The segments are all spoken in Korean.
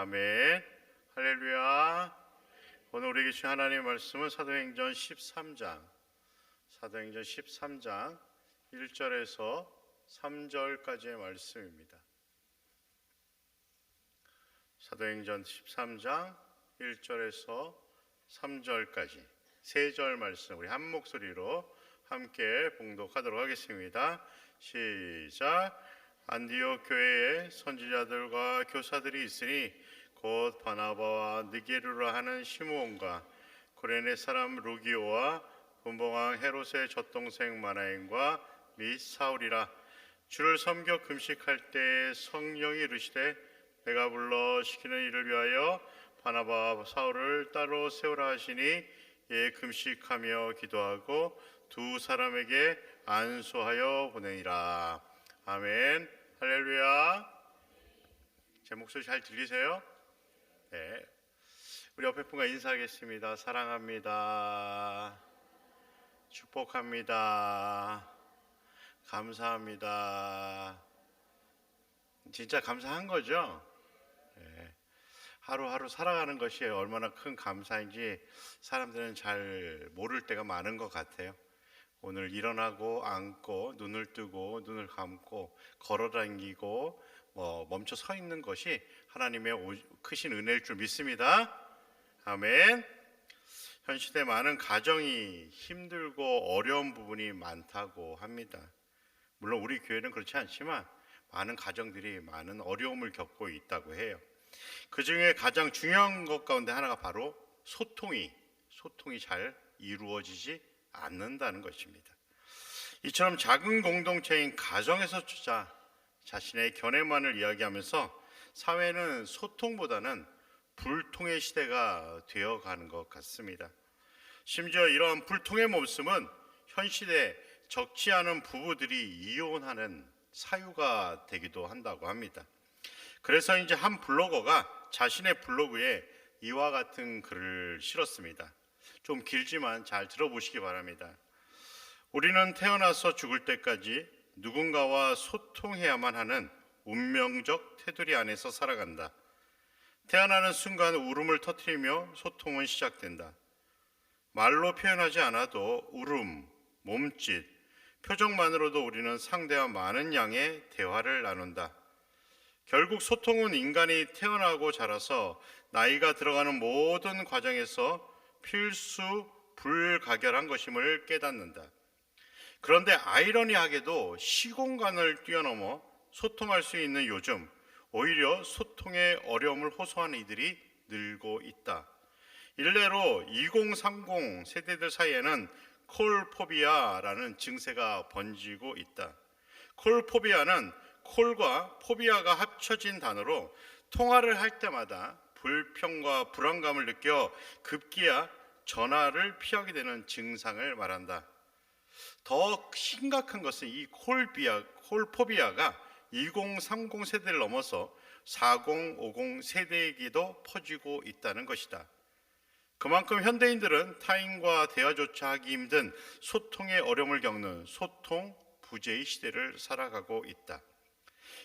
아멘. 할렐루야. 오늘 우리에게 주신 하나님의 말씀은 사도행전 13장 1절에서 3절까지의 말씀입니다. 사도행전 13장 1절에서 3절까지 세 절 말씀 우리 한 목소리로 함께 봉독하도록 하겠습니다. 시작. 안디옥 교회에 선지자들과 교사들이 있으니 곧 바나바와 느게르라 하는 시므온과 구레네 사람 루기오와 분봉왕 헤롯의 젖동생 마나엔과 및 사울이라. 주를 섬겨 금식할 때 성령이 이르시되 내가 불러 시키는 일을 위하여 바나바와 사울을 따로 세우라 하시니 예 금식하며 기도하고 두 사람에게 안수하여 보내니라. 아멘. 할렐루야. 제 목소리 잘 들리세요? 네. 우리 옆에 분과 인사하겠습니다. 사랑합니다. 축복합니다. 감사합니다. 진짜 감사한 거죠? 네. 하루하루 살아가는 것이 얼마나 큰 감사인지 사람들은 잘 모를 때가 많은 것 같아요. 오늘 일어나고 앉고 눈을 뜨고 눈을 감고 걸어다니고 멈춰 서 있는 것이 하나님의 크신 은혜일 줄 믿습니다. 아멘. 현 시대 많은 가정이 힘들고 어려운 부분이 많다고 합니다. 물론 우리 교회는 그렇지 않지만 많은 가정들이 많은 어려움을 겪고 있다고 해요. 그 중에 가장 중요한 것 가운데 하나가 바로 소통이 잘 이루어지지 않는다는 것입니다. 이처럼 작은 공동체인 가정에서조차 자신의 견해만을 이야기하면서 사회는 소통보다는 불통의 시대가 되어가는 것 같습니다. 심지어 이러한 불통의 모습은 현 시대 적지 않은 부부들이 이혼하는 사유가 되기도 한다고 합니다. 그래서 이제 한 블로거가 자신의 블로그에 이와 같은 글을 실었습니다. 좀 길지만 잘 들어보시기 바랍니다. 우리는 태어나서 죽을 때까지 누군가와 소통해야만 하는 운명적 테두리 안에서 살아간다. 태어나는 순간 울음을 터뜨리며 소통은 시작된다. 말로 표현하지 않아도 울음, 몸짓, 표정만으로도 우리는 상대와 많은 양의 대화를 나눈다. 결국 소통은 인간이 태어나고 자라서 나이가 들어가는 모든 과정에서 필수 불가결한 것임을 깨닫는다. 그런데 아이러니하게도 시공간을 뛰어넘어 소통할 수 있는 요즘 오히려 소통의 어려움을 호소하는 이들이 늘고 있다. 일례로 2030 세대들 사이에는 콜포비아라는 증세가 번지고 있다. 콜포비아는 콜과 포비아가 합쳐진 단어로 통화를 할 때마다 불평과 불안감을 느껴 급기야 전화를 피하게 되는 증상을 말한다. 더 심각한 것은 이 콜포비아가 2030 세대를 넘어서 40, 50 세대에게도 퍼지고 있다는 것이다. 그만큼 현대인들은 타인과 대화조차 하기 힘든 소통의 어려움을 겪는 소통 부재의 시대를 살아가고 있다.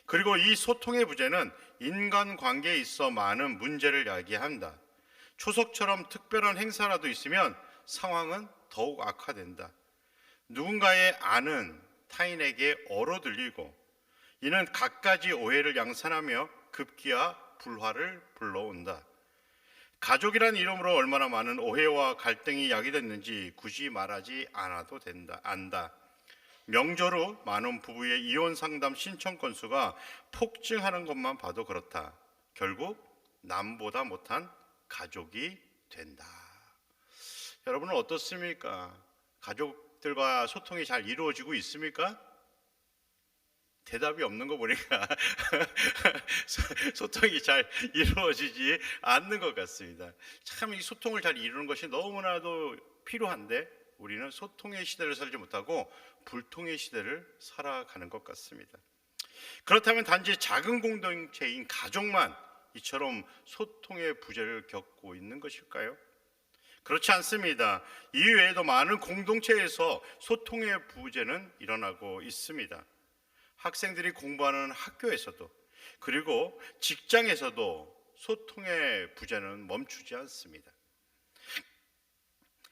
그리고 이 소통의 부재는 인간관계에 있어 많은 문제를 야기한다. 추석처럼 특별한 행사라도 있으면 상황은 더욱 악화된다. 누군가의 안은 타인에게 얼어들리고 이는 갖가지 오해를 양산하며 급기야 불화를 불러온다. 가족이란 이름으로 얼마나 많은 오해와 갈등이 야기됐는지 굳이 말하지 않아도 안다. 명절 후 많은 부부의 이혼 상담 신청 건수가 폭증하는 것만 봐도 그렇다. 결국 남보다 못한 가족이 된다. 여러분은 어떻습니까? 가족들과 소통이 잘 이루어지고 있습니까? 대답이 없는 거 보니까 소통이 잘 이루어지지 않는 것 같습니다. 참 이 소통을 잘 이루는 것이 너무나도 필요한데 우리는 소통의 시대를 살지 못하고 불통의 시대를 살아가는 것 같습니다. 그렇다면 단지 작은 공동체인 가족만 이처럼 소통의 부재를 겪고 있는 것일까요? 그렇지 않습니다. 이외에도 많은 공동체에서 소통의 부재는 일어나고 있습니다. 학생들이 공부하는 학교에서도, 그리고 직장에서도 소통의 부재는 멈추지 않습니다.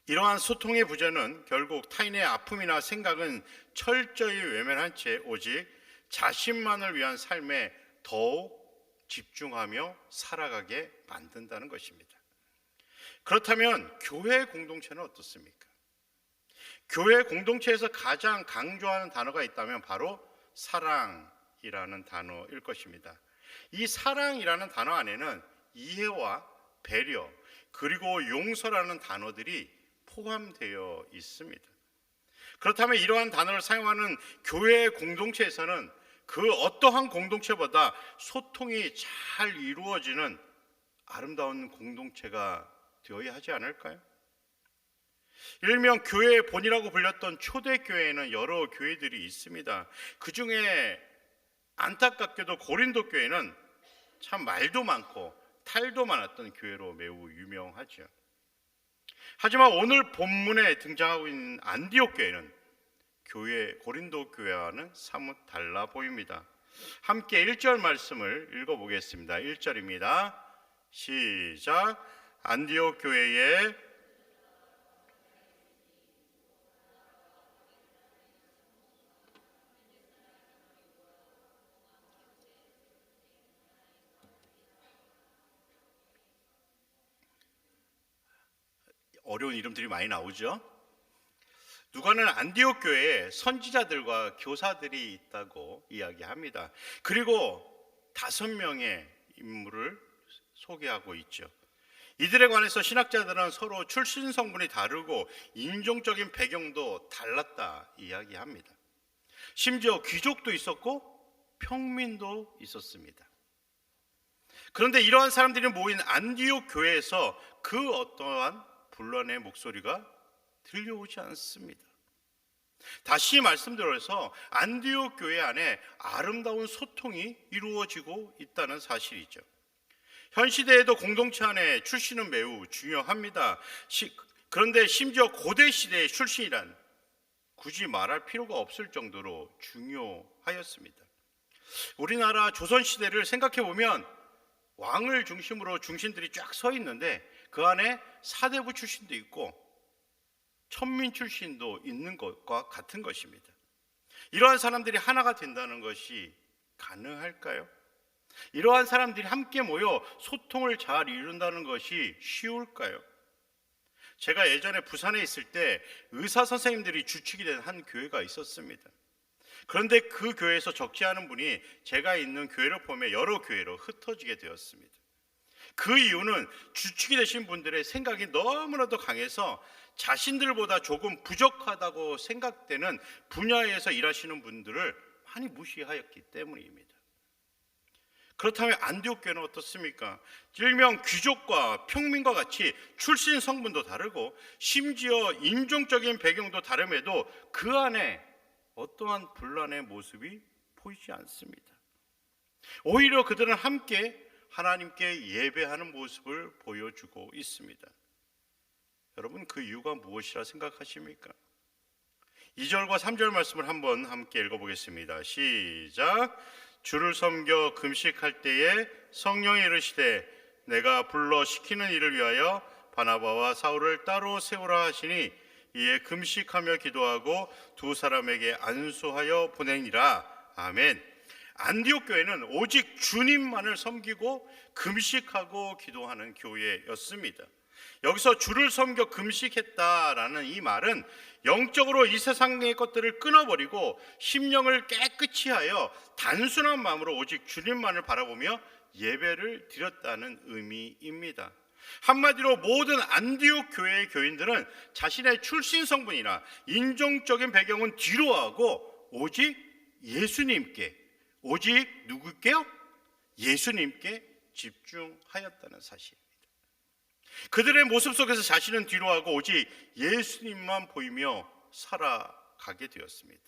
이러한 소통의 부재는 결국 타인의 아픔이나 생각은 철저히 외면한 채 오직 자신만을 위한 삶에 더욱 집중하며 살아가게 만든다는 것입니다. 그렇다면 교회 공동체는 어떻습니까? 교회 공동체에서 가장 강조하는 단어가 있다면 바로 사랑이라는 단어일 것입니다. 이 사랑이라는 단어 안에는 이해와 배려 그리고 용서라는 단어들이 포함되어 있습니다. 그렇다면 이러한 단어를 사용하는 교회 공동체에서는 그 어떠한 공동체보다 소통이 잘 이루어지는 아름다운 공동체가 되어야 하지 않을까요? 일명 교회의 본이라고 불렸던 초대교회에는 여러 교회들이 있습니다. 그 중에 안타깝게도 고린도 교회는 참 말도 많고 탈도 많았던 교회로 매우 유명하죠. 하지만 오늘 본문에 등장하고 있는 안디옥 교회는 고린도 교회와는 사뭇 달라 보입니다. 함께 1절 말씀을 읽어보겠습니다. 1절입니다. 시작. 안디옥 교회에 어려운 이름들이 많이 나오죠. 누가는 안디옥 교회에 선지자들과 교사들이 있다고 이야기합니다. 그리고 5명의 인물을 소개하고 있죠. 이들에 관해서 신학자들은 서로 출신 성분이 다르고 인종적인 배경도 달랐다 이야기합니다. 심지어 귀족도 있었고 평민도 있었습니다. 그런데 이러한 사람들이 모인 안디옥 교회에서 그 어떠한 분란의 목소리가 들려오지 않습니다. 다시 말씀드려서 안디옥 교회 안에 아름다운 소통이 이루어지고 있다는 사실이죠. 현 시대에도 공동체 안에 출신은 매우 중요합니다. 그런데 심지어 고대 시대의 출신이란 굳이 말할 필요가 없을 정도로 중요하였습니다. 우리나라 조선시대를 생각해보면 왕을 중심으로 중신들이 쫙 서 있는데 그 안에 사대부 출신도 있고 천민 출신도 있는 것과 같은 것입니다. 이러한 사람들이 하나가 된다는 것이 가능할까요? 이러한 사람들이 함께 모여 소통을 잘 이룬다는 것이 쉬울까요? 제가 예전에 부산에 있을 때 의사 선생님들이 주축이 된 한 교회가 있었습니다. 그런데 그 교회에서 적지 않은 분이 제가 있는 교회를 포함해 여러 교회로 흩어지게 되었습니다. 그 이유는 주축이 되신 분들의 생각이 너무나도 강해서 자신들보다 조금 부족하다고 생각되는 분야에서 일하시는 분들을 많이 무시하였기 때문입니다. 그렇다면 안디옥 교회는 어떻습니까? 일명 귀족과 평민과 같이 출신 성분도 다르고 심지어 인종적인 배경도 다름에도 그 안에 어떠한 분란의 모습이 보이지 않습니다. 오히려 그들은 함께 하나님께 예배하는 모습을 보여주고 있습니다. 여러분, 그 이유가 무엇이라 생각하십니까? 2절과 3절 말씀을 한번 함께 읽어보겠습니다. 시작. 주를 섬겨 금식할 때에 성령이 이르시되 내가 불러 시키는 일을 위하여 바나바와 사울을 따로 세우라 하시니 이에 금식하며 기도하고 두 사람에게 안수하여 보내니라. 아멘. 안디옥 교회는 오직 주님만을 섬기고 금식하고 기도하는 교회였습니다. 여기서 주를 섬겨 금식했다라는 이 말은 영적으로 이 세상의 것들을 끊어버리고 심령을 깨끗이 하여 단순한 마음으로 오직 주님만을 바라보며 예배를 드렸다는 의미입니다. 한마디로 모든 안디옥 교회의 교인들은 자신의 출신 성분이나 인종적인 배경은 뒤로 하고 오직 예수님께, 오직 누구께요? 예수님께 집중하였다는 사실입니다. 그들의 모습 속에서 자신은 뒤로 하고 오직 예수님만 보이며 살아가게 되었습니다.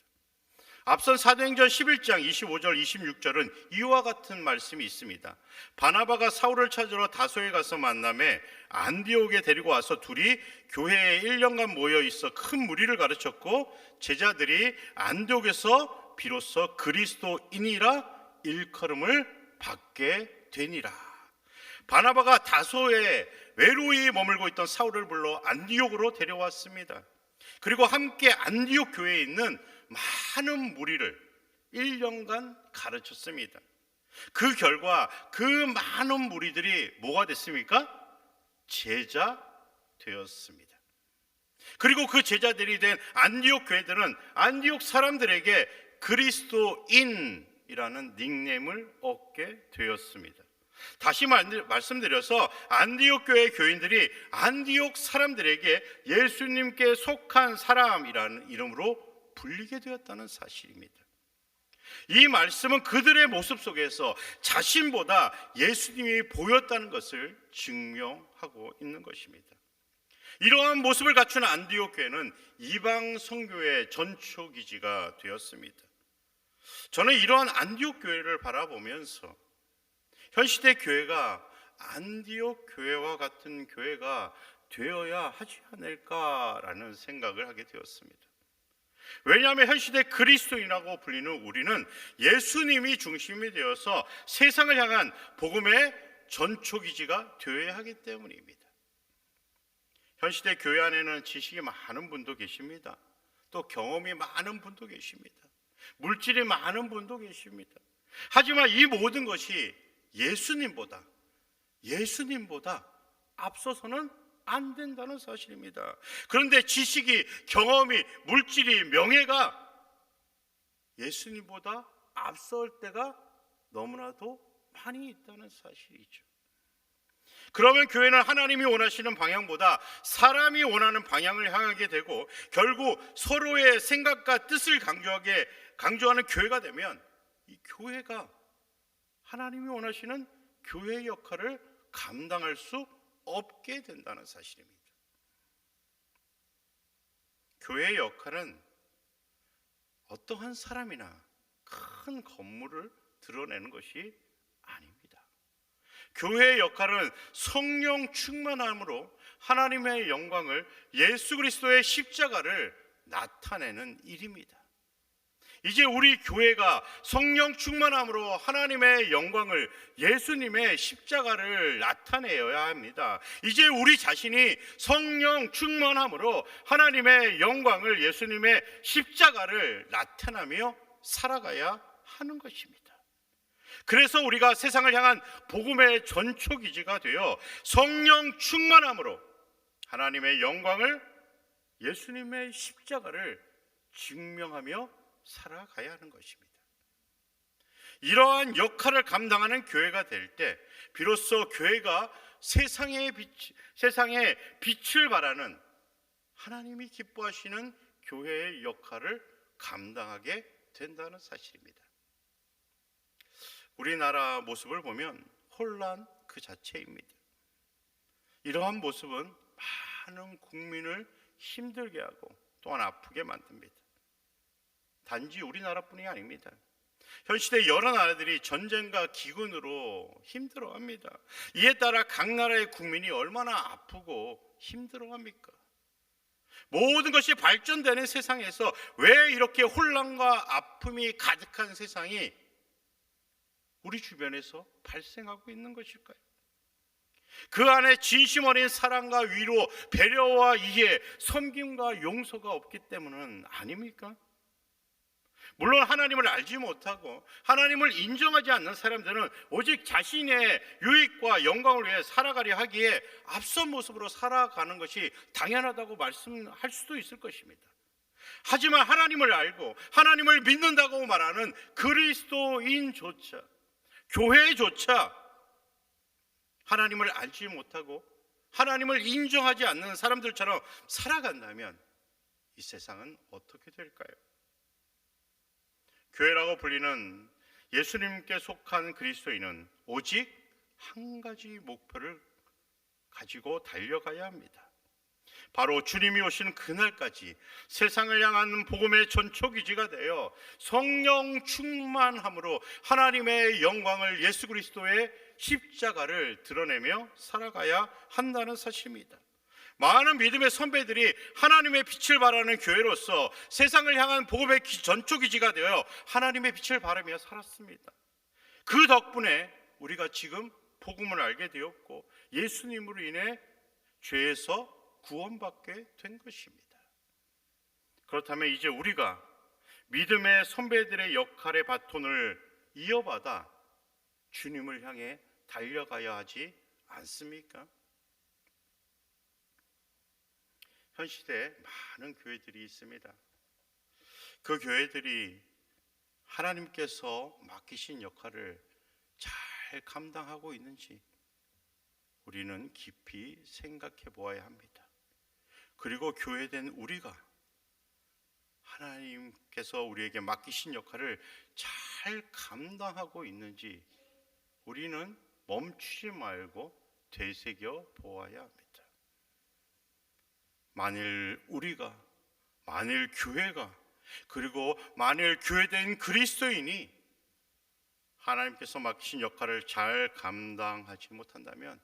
앞선 사도행전 11장 25절 26절은 이와 같은 말씀이 있습니다. 바나바가 사울을 찾으러 다소에 가서 만남에 안디옥에 데리고 와서 둘이 교회에 1년간 모여 있어 큰 무리를 가르쳤고 제자들이 안디옥에서 비로소 그리스도인이라 일컬음을 받게 되니라. 바나바가 다소에 외로이 머물고 있던 사울을 불러 안디옥으로 데려왔습니다. 그리고 함께 안디옥 교회에 있는 많은 무리를 1년간 가르쳤습니다. 그 결과 그 많은 무리들이 뭐가 됐습니까? 제자 되었습니다. 그리고 그 제자들이 된 안디옥 교회들은 안디옥 사람들에게 그리스도인이라는 닉네임을 얻게 되었습니다. 다시 말씀드려서 안디옥 교회 교인들이 안디옥 사람들에게 예수님께 속한 사람이라는 이름으로 불리게 되었다는 사실입니다. 이 말씀은 그들의 모습 속에서 자신보다 예수님이 보였다는 것을 증명하고 있는 것입니다. 이러한 모습을 갖춘 안디옥 교회는 이방 선교의 전초 기지가 되었습니다. 저는 이러한 안디옥 교회를 바라보면서 현 시대 교회가 안디옥 교회와 같은 교회가 되어야 하지 않을까라는 생각을 하게 되었습니다. 왜냐하면 현 시대 그리스도인이라고 불리는 우리는 예수님이 중심이 되어서 세상을 향한 복음의 전초기지가 되어야 하기 때문입니다. 현 시대 교회 안에는 지식이 많은 분도 계십니다. 또 경험이 많은 분도 계십니다. 물질이 많은 분도 계십니다. 하지만 이 모든 것이 예수님보다 앞서서는 안 된다는 사실입니다. 그런데 지식이, 경험이, 물질이, 명예가 예수님보다 앞설 때가 너무나도 많이 있다는 사실이죠. 그러면 교회는 하나님이 원하시는 방향보다 사람이 원하는 방향을 향하게 되고 결국 서로의 생각과 뜻을 강조하는 교회가 되면 이 교회가 하나님이 원하시는 교회의 역할을 감당할 수 없게 된다는 사실입니다. 교회의 역할은 어떠한 사람이나 큰 건물을 드러내는 것이 아닙니다. 교회의 역할은 성령 충만함으로 하나님의 영광을, 예수 그리스도의 십자가를 나타내는 일입니다. 이제 우리 교회가 성령 충만함으로 하나님의 영광을, 예수님의 십자가를 나타내어야 합니다. 이제 우리 자신이 성령 충만함으로 하나님의 영광을, 예수님의 십자가를 나타내며 살아가야 하는 것입니다. 그래서 우리가 세상을 향한 복음의 전초기지가 되어 성령 충만함으로 하나님의 영광을, 예수님의 십자가를 증명하며 살아가야 하는 것입니다. 이러한 역할을 감당하는 교회가 될 때 비로소 교회가 세상에 빛을 발하는 하나님이 기뻐하시는 교회의 역할을 감당하게 된다는 사실입니다. 우리나라 모습을 보면 혼란 그 자체입니다. 이러한 모습은 많은 국민을 힘들게 하고 또한 아프게 만듭니다. 단지 우리나라뿐이 아닙니다. 현 시대 여러 나라들이 전쟁과 기근으로 힘들어합니다. 이에 따라 각 나라의 국민이 얼마나 아프고 힘들어합니까? 모든 것이 발전되는 세상에서 왜 이렇게 혼란과 아픔이 가득한 세상이 우리 주변에서 발생하고 있는 것일까요? 그 안에 진심 어린 사랑과 위로, 배려와 이해, 섬김과 용서가 없기 때문은 아닙니까? 물론 하나님을 알지 못하고 하나님을 인정하지 않는 사람들은 오직 자신의 유익과 영광을 위해 살아가려 하기에 앞선 모습으로 살아가는 것이 당연하다고 말씀할 수도 있을 것입니다. 하지만 하나님을 알고 하나님을 믿는다고 말하는 그리스도인조차, 교회조차 하나님을 알지 못하고 하나님을 인정하지 않는 사람들처럼 살아간다면 이 세상은 어떻게 될까요? 교회라고 불리는 예수님께 속한 그리스도인은 오직 한 가지 목표를 가지고 달려가야 합니다. 바로 주님이 오신 그날까지 세상을 향하는 복음의 전초기지가 되어 성령 충만함으로 하나님의 영광을, 예수 그리스도의 십자가를 드러내며 살아가야 한다는 사실입니다. 많은 믿음의 선배들이 하나님의 빛을 발하는 교회로서 세상을 향한 복음의 전초기지가 되어 하나님의 빛을 발하며 살았습니다. 그 덕분에 우리가 지금 복음을 알게 되었고 예수님으로 인해 죄에서 구원받게 된 것입니다. 그렇다면 이제 우리가 믿음의 선배들의 역할의 바톤을 이어받아 주님을 향해 달려가야 하지 않습니까? 현 시대에 많은 교회들이 있습니다. 그 교회들이 하나님께서 맡기신 역할을 잘 감당하고 있는지 우리는 깊이 생각해 보아야 합니다. 그리고 교회된 우리가 하나님께서 우리에게 맡기신 역할을 잘 감당하고 있는지 우리는 멈추지 말고 되새겨 보아야 합니다. 만일 우리가, 만일 교회가, 그리고 만일 교회된 그리스도인이 하나님께서 맡기신 역할을 잘 감당하지 못한다면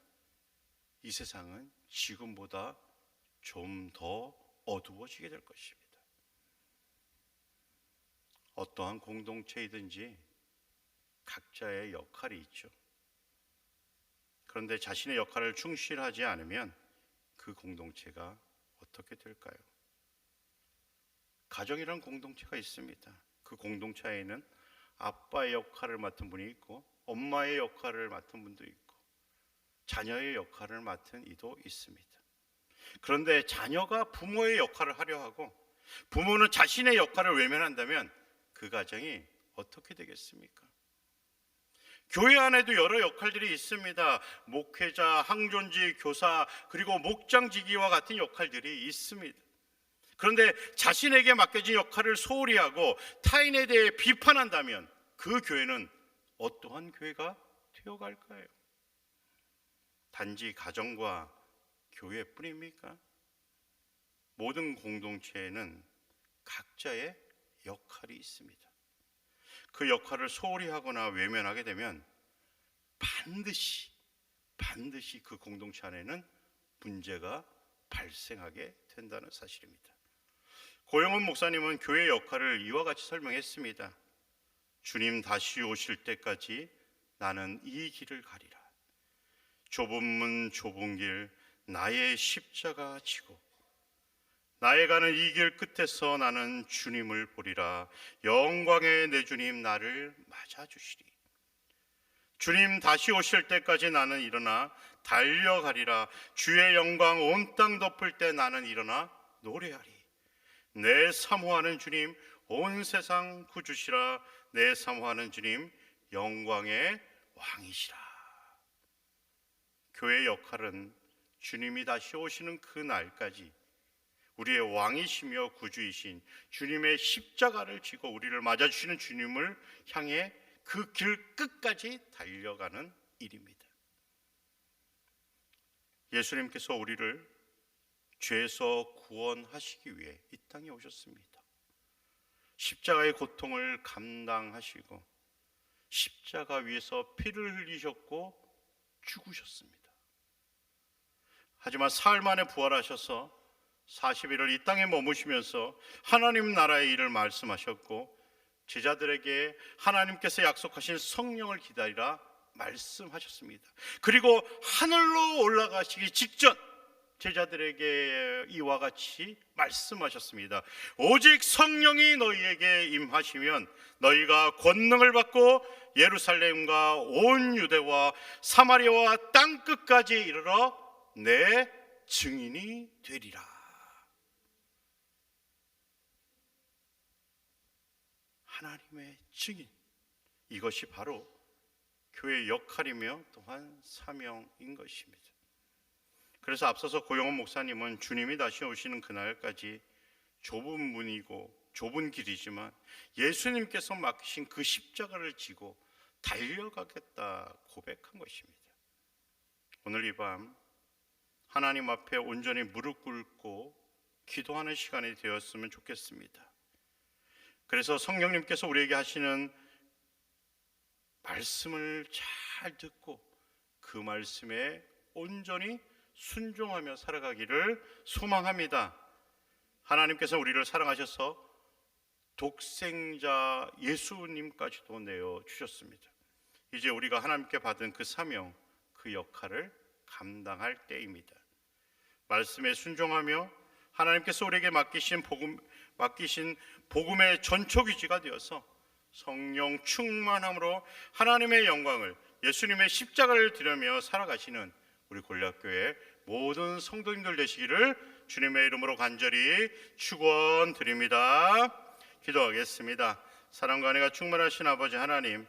이 세상은 지금보다 좀 더 어두워지게 될 것입니다. 어떠한 공동체이든지 각자의 역할이 있죠. 그런데 자신의 역할을 충실하지 않으면 그 공동체가 어떻게 될까요? 가정이란 공동체가 있습니다. 그 공동체에는 아빠의 역할을 맡은 분이 있고 엄마의 역할을 맡은 분도 있고 자녀의 역할을 맡은 이도 있습니다. 그런데 자녀가 부모의 역할을 하려 하고 부모는 자신의 역할을 외면한다면 그 가정이 어떻게 되겠습니까? 교회 안에도 여러 역할들이 있습니다. 목회자, 항존지, 교사, 그리고 목장지기와 같은 역할들이 있습니다. 그런데 자신에게 맡겨진 역할을 소홀히 하고 타인에 대해 비판한다면 그 교회는 어떠한 교회가 되어갈까요? 단지 가정과 교회뿐입니까? 모든 공동체에는 각자의 역할이 있습니다. 그 역할을 소홀히 하거나 외면하게 되면 반드시 그 공동체 안에는 문제가 발생하게 된다는 사실입니다. 고영원 목사님은 교회의 역할을 이와 같이 설명했습니다. 주님 다시 오실 때까지 나는 이 길을 가리라. 좁은 문 좁은 길 나의 십자가 지고 나의 가는 이 길 끝에서 나는 주님을 보리라. 영광의 내 주님 나를 맞아주시리. 주님 다시 오실 때까지 나는 일어나 달려가리라. 주의 영광 온 땅 덮을 때 나는 일어나 노래하리. 내 사모하는 주님 온 세상 구주시라. 내 사모하는 주님 영광의 왕이시라. 교회의 역할은 주님이 다시 오시는 그 날까지 우리의 왕이시며 구주이신 주님의 십자가를 지고 우리를 맞아주시는 주님을 향해 그 길 끝까지 달려가는 일입니다. 예수님께서 우리를 죄에서 구원하시기 위해 이 땅에 오셨습니다. 십자가의 고통을 감당하시고 십자가 위에서 피를 흘리셨고 죽으셨습니다. 하지만 사흘 만에 부활하셔서 40일을 이 땅에 머무시면서 하나님 나라의 일을 말씀하셨고 제자들에게 하나님께서 약속하신 성령을 기다리라 말씀하셨습니다. 그리고 하늘로 올라가시기 직전 제자들에게 이와 같이 말씀하셨습니다. 오직 성령이 너희에게 임하시면 너희가 권능을 받고 예루살렘과 온 유대와 사마리아와 땅끝까지 이르러 내 증인이 되리라. 하나님의 증인, 이것이 바로 교회의 역할이며 또한 사명인 것입니다. 그래서 앞서서 고영원 목사님은 주님이 다시 오시는 그날까지 좁은 문이고 좁은 길이지만 예수님께서 맡기신 그 십자가를 지고 달려가겠다 고백한 것입니다. 오늘 이 밤 하나님 앞에 온전히 무릎 꿇고 기도하는 시간이 되었으면 좋겠습니다. 그래서 성령님께서 우리에게 하시는 말씀을 잘 듣고 그 말씀에 온전히 순종하며 살아가기를 소망합니다. 하나님께서 우리를 사랑하셔서 독생자 예수님까지도 내어주셨습니다. 이제 우리가 하나님께 받은 그 사명, 그 역할을 감당할 때입니다. 말씀에 순종하며 하나님께서 우리에게 맡기신 복음의 전초기지가 되어서 성령 충만함으로 하나님의 영광을, 예수님의 십자가를 드리며 살아가시는 우리 골략교회 모든 성도님들 되시기를 주님의 이름으로 간절히 축원드립니다. 기도하겠습니다. 사랑과 은혜가 충만하신 아버지 하나님,